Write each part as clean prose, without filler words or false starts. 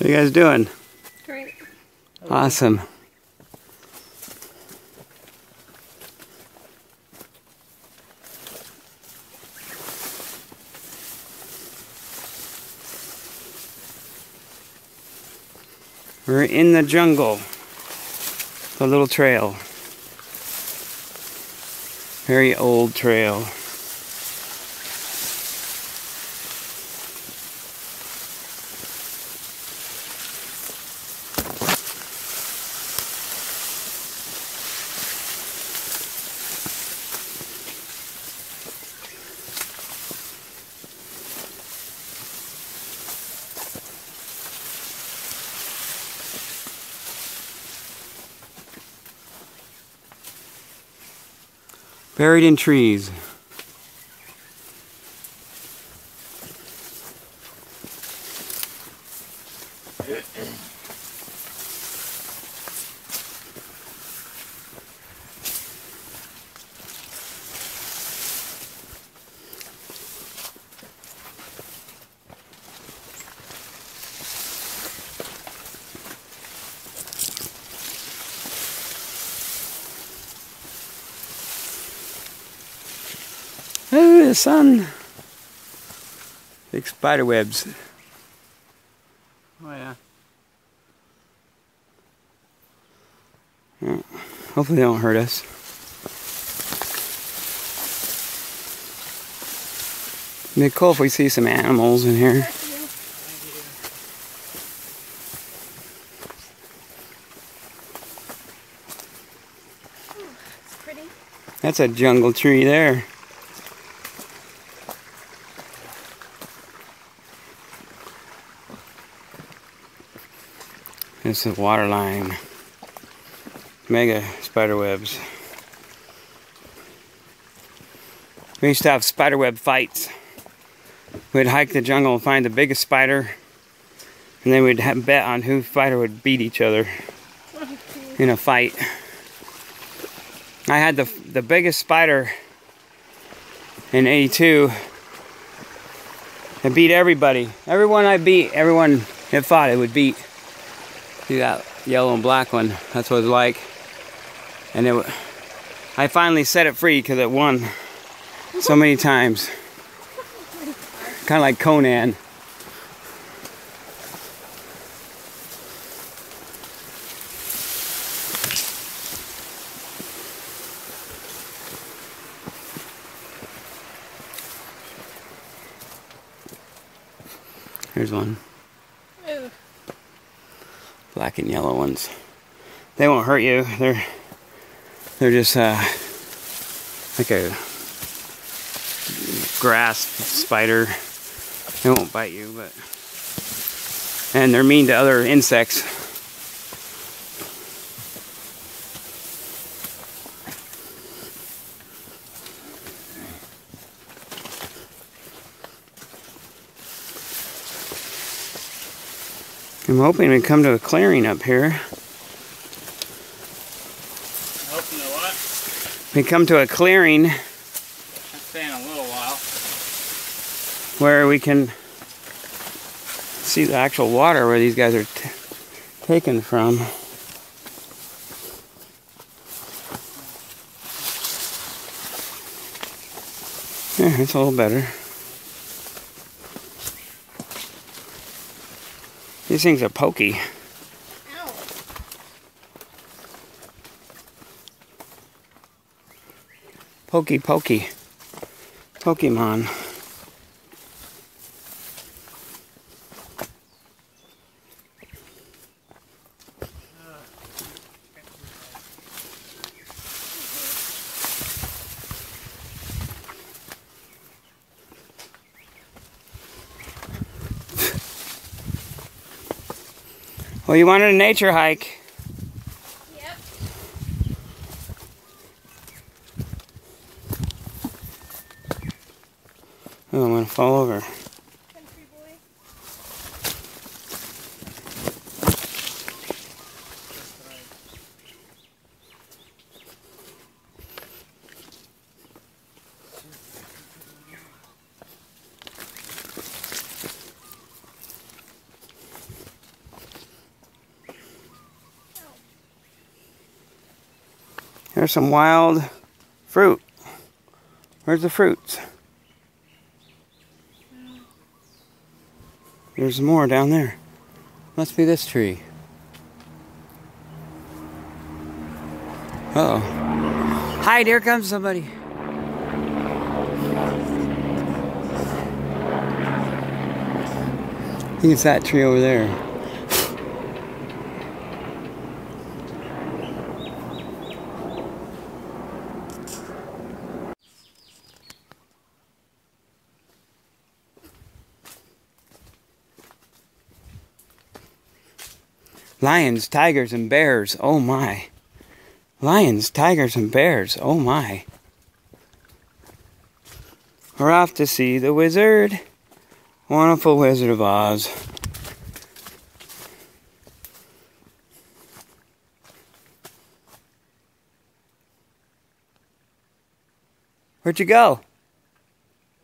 What are you guys doing? Great. Awesome. We're in the jungle. The little trail. Very old trail. Buried in trees. Ooh, the sun. Big spider webs. Oh yeah. Hopefully they don't hurt us. It'd be cool if we see some animals in here. It's pretty. That's a jungle tree there. This is water line. Mega spider webs. We used to have spider web fights. We'd hike the jungle and find the biggest spider, and then we'd bet on who spider would beat each other in a fight. I had the biggest spider in '82. It beat everybody. Everyone I beat, everyone that fought it would beat. See that yellow and black one? That's what it was like. And I finally set it free because it won so many times. Kind of like Conan. Here's one. Ew. Black and yellow ones. They won't hurt you. They're just like a grass spider. They won't bite you, and they're mean to other insects. I'm hoping we come to a clearing up here. Hoping to what? We come to a clearing. I'd say in a little while. Where we can see the actual water where these guys are taken from. Yeah, it's a little better. These things are pokey. Ow. Pokey. Pokemon. Well, you wanted a nature hike. Yep. Oh, I'm gonna fall over. Country boy. There's some wild fruit. Where's the fruits? There's more down there. Must be this tree. Uh-oh. Hi, here comes somebody. I think it's that tree over there. Lions, tigers, and bears. Oh my. Lions, tigers, and bears. Oh my. We're off to see the wizard. Wonderful Wizard of Oz. Where'd you go?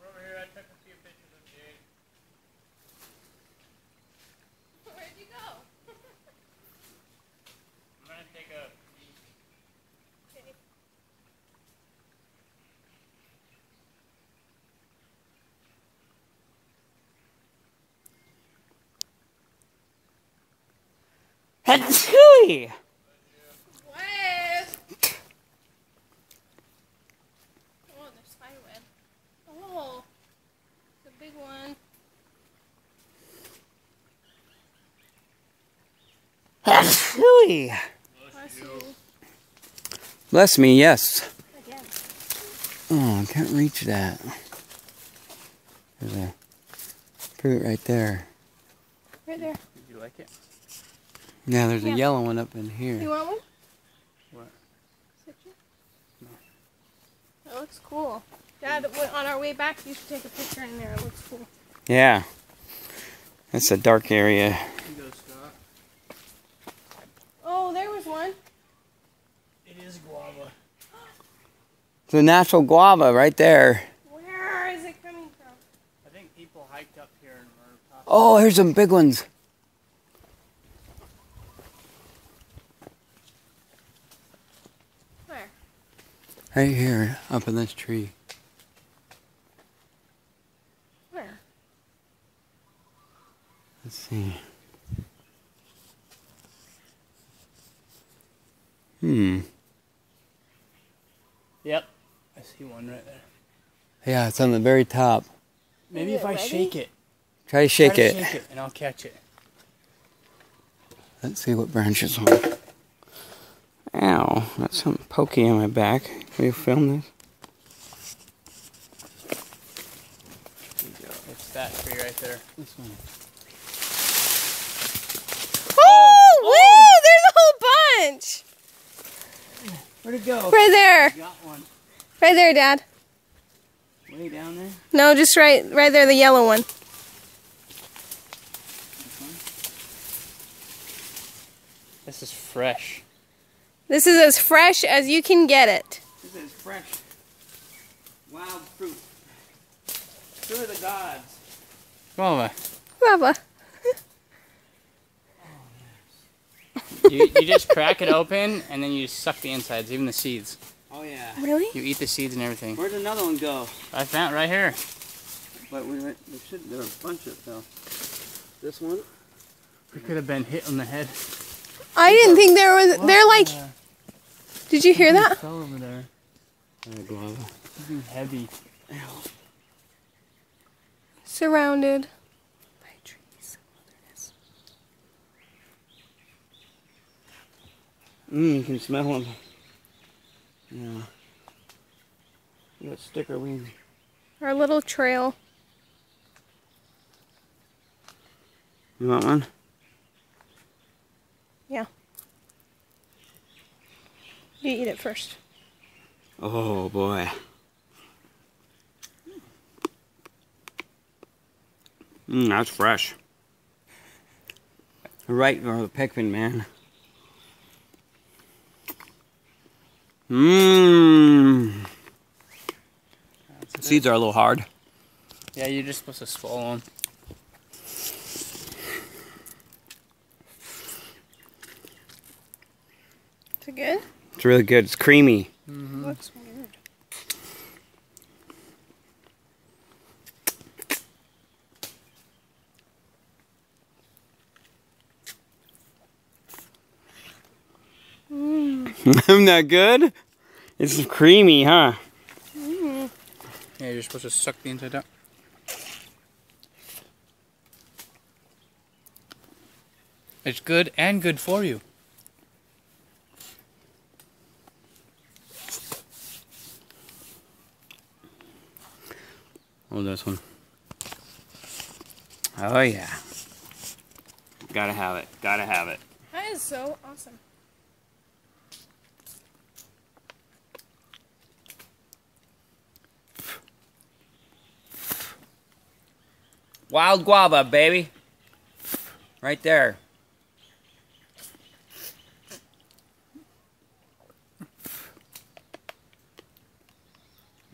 We're over here. I took a few pictures of Jade. Where'd you go? I'm gonna take a. Okay. Hatsui! West. Oh, there's spider web. Oh, the big one. Hatsui! Bless you. Bless me, yes. Again. Oh, I can't reach that. There's a fruit right there. Right there. Did you like it? Yeah, there's Yeah. a yellow one up in You here. want one? What? Citrus? No. That looks cool. Dad, on our way back, you should take a picture in there. It looks cool. Yeah. That's a dark area. You go, Scott. Oh, there was one. It is guava. It's a natural guava right there. Where is it coming from? I think people hiked up here and were talking. Oh, here's some big ones. Where? Right here, up in this tree. Where? Let's see. Yep. I see one right there. Yeah, it's on the very top. Maybe Is if it I ready? shake it. Try to shake Try to it. shake it and I'll catch it. Let's see what branch it's on. Ow, that's something pokey on my back. Can you film this? It's that tree right there. This one. Oh, woo! There's a whole bunch. Where'd it go? Right there. Got one. Right there, Dad. Way down there. No, just right there, the yellow one. This is fresh. This is as fresh as you can get it. This is fresh wild fruit. Fruit of the gods. Guava. Guava. You just crack it open and then you suck the insides, even the seeds. Oh yeah. Really? You eat the seeds and everything. Where'd another one go? I found it right here. But there are a bunch of them. This one? We could have been hit on the head. I didn't think there was. They're like. Did you hear that? Fell over there. Guava. Something heavy. Surrounded by trees. You can smell them. Yeah. You got sticker weed. Our little trail. You want one? Yeah. You eat it first. Oh boy. That's fresh. Right for the Pikmin, man. Seeds are a little hard. Yeah, you're just supposed to swallow them. Is it good? It's really good. It's creamy. Mm-hmm. Looks weird. Isn't that good? It's creamy, huh? Mm. Yeah, you're supposed to suck the inside out. It's good and good for you. Oh, this one. Oh, yeah. Gotta have it. Gotta have it. That is so awesome. Wild guava, baby. Right there.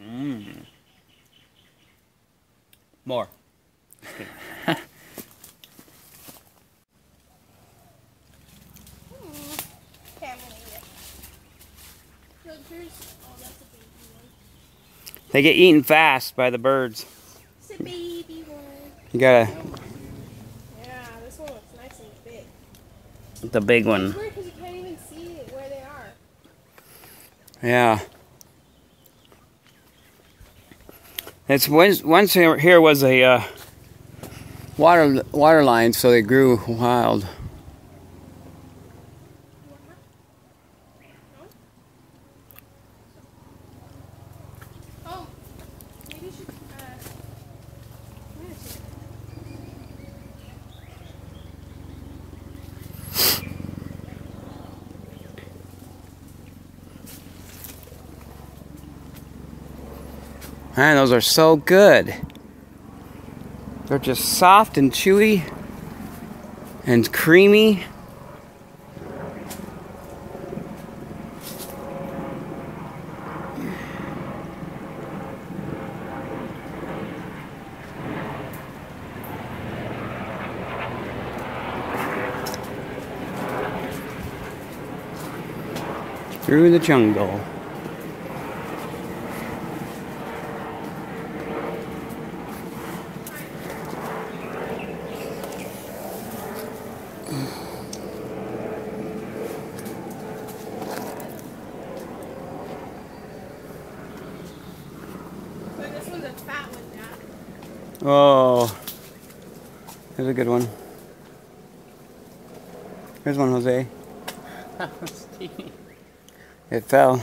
Mmm. More. Okay, I'm gonna eat it. Filters. Oh, that's a baby one. They get eaten fast by the birds. It's a baby one. You gotta. Yeah, this one looks nice and big. The big It's one. weird because you can't even see where they are. Yeah. It's once here was a water line, so they grew wild. Oh, maybe you should. Where is it? Man, those are so good. They're just soft and chewy and creamy. Through the jungle. But this one's a fat one, Dad. Oh, here's a good one. Here's one, Jose. That was teeny. It fell.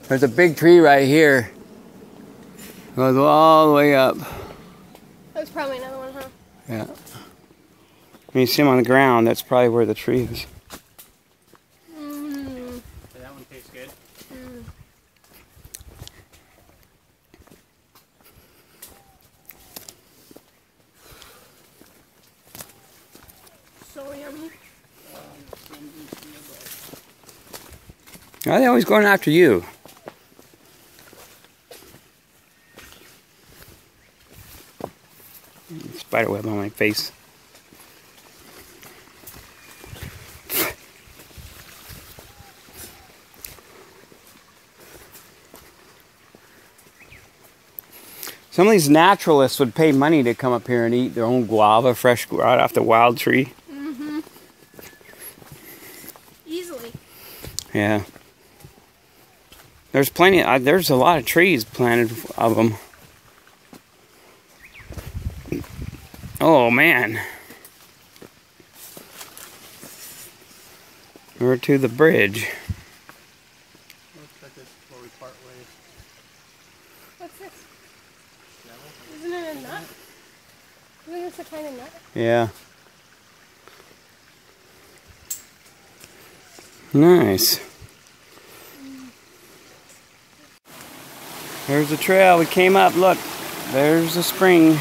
There's a big tree right here. Goes all the way up. That's probably another one, huh? Yeah. When you see them on the ground, that's probably where the tree is. Mmm. That one tastes good. Mm. So yummy. Why are they always going after you? Spider web on my face. Some of these naturalists would pay money to come up here and eat their own guava, fresh right off the wild tree. Mm-hmm. Easily. Yeah. There's plenty. There's a lot of trees planted of them. Oh man. We're to the bridge. Looks like this before we part ways. What's this? Isn't it a nut? Isn't this a kind of nut? Yeah. Nice. There's the trail. We came up. Look. There's the spring.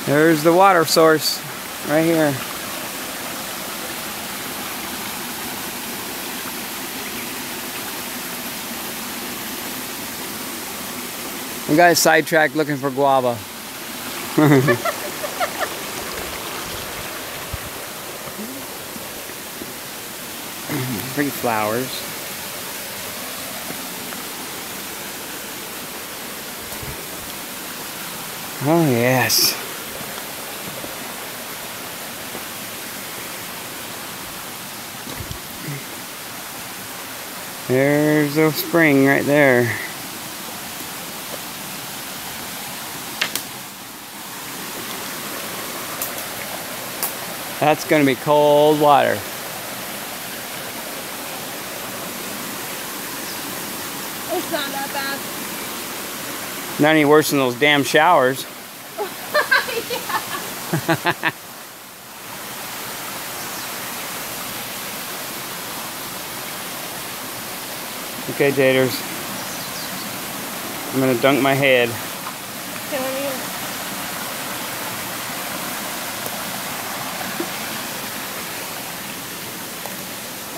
There's the water source right here. We got sidetracked looking for guava. Pretty flowers. Oh yes. There's the spring right there. That's gonna be cold water. It's not that bad. Not any worse than those damn showers. Yeah. Okay, taters. I'm gonna dunk my head. Okay, let me get it.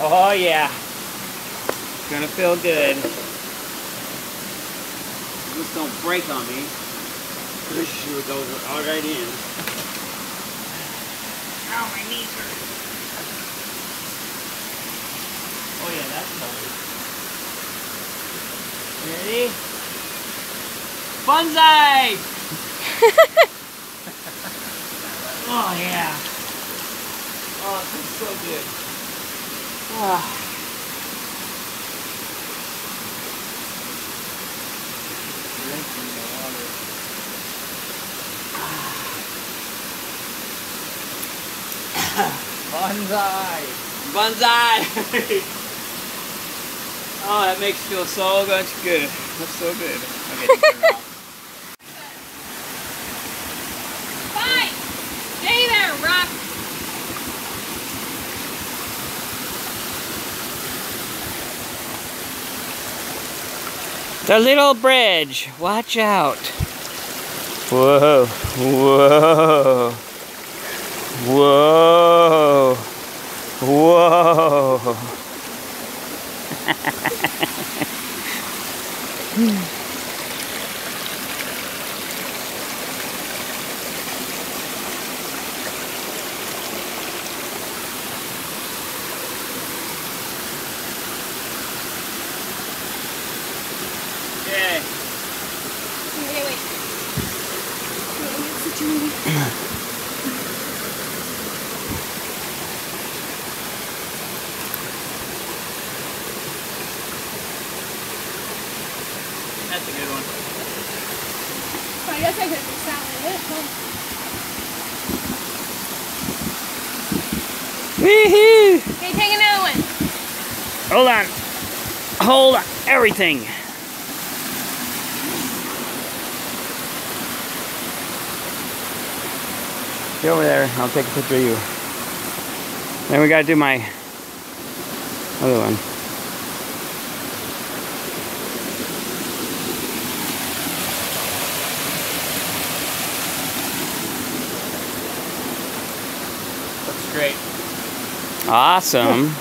Oh yeah. Gonna feel good. Just don't break on me. Shoot, those are all right in. Ow, my knees hurt. Oh yeah, that's cold. Ready? Bonsai! Oh yeah. Oh, it feels so good. Ah. Drinking the water. Bonsai! Bonsai! Oh, that makes you feel so much good. That's so good. Okay, turn it off. Fine! Stay there, Rock! The little bridge. Watch out. Whoa. Whoa. Whoa. Whoa. Okay. Okay, wait. Let me sit you in. That's a good one. I guess I could do salad in it. Woohoo! Okay, take another one. Hold on. Hold on. Everything. Get over there. I'll take a picture of you. Then we gotta do my other one. Looks great. Awesome.